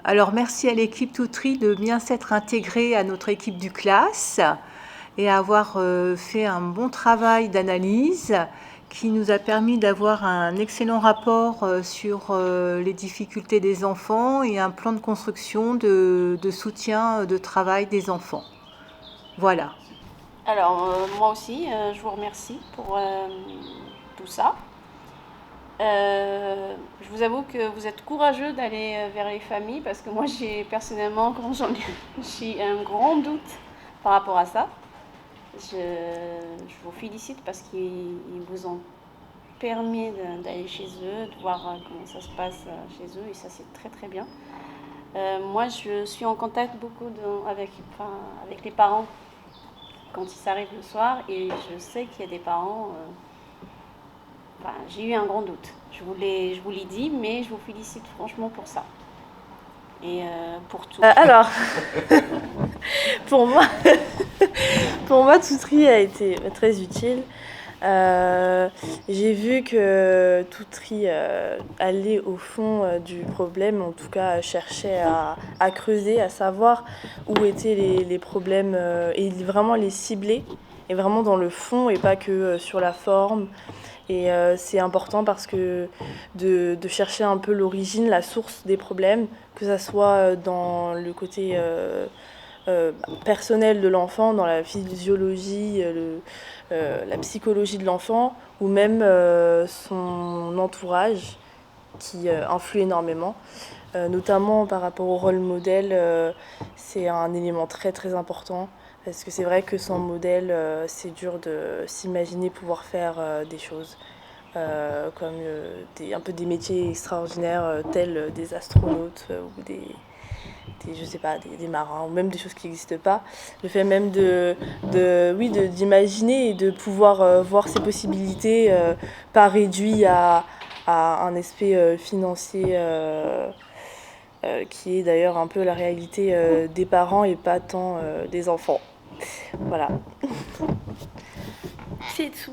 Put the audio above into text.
Alors merci à l'équipe Toutri de bien s'être intégrée à notre équipe du classe et avoir fait un bon travail d'analyse qui nous a permis d'avoir un excellent rapport sur les difficultés des enfants et un plan de construction de soutien de travail des enfants. Voilà. Alors, moi aussi, je vous remercie pour tout ça. Je vous avoue que vous êtes courageux d'aller vers les familles parce que moi, personnellement, j'ai un grand doute par rapport à ça. Je vous félicite parce qu'ils vous ont permis d'aller chez eux, de voir comment ça se passe chez eux et ça, c'est très très bien. Moi, je suis en contact beaucoup avec les parents quand ils s'arrivent le soir et je sais qu'il y a des parents. J'ai eu un grand doute. Je vous l'ai dit, mais je vous félicite franchement pour ça. Et pour tout. Alors, pour moi, pour moi, Toutri a été très utile. J'ai vu que Toutri allait au fond du problème, en tout cas cherchait à creuser, à savoir où étaient les problèmes et vraiment les cibler, et vraiment dans le fond et pas que sur la forme. Et c'est important parce que de chercher un peu l'origine, la source des problèmes, que ça soit dans le côté personnel de l'enfant, dans la physiologie, la psychologie de l'enfant, ou même son entourage qui influe énormément. Notamment par rapport au rôle modèle, c'est un élément très très important. Parce que c'est vrai que sans modèle, c'est dur de s'imaginer pouvoir faire des choses. Comme un peu des métiers extraordinaires tels des astronautes ou je sais pas, des marins, ou même des choses qui n'existent pas. Le fait même d'imaginer et de pouvoir voir ces possibilités pas réduits à un aspect financier qui est d'ailleurs un peu la réalité des parents et pas tant des enfants. Voilà. C'est tout.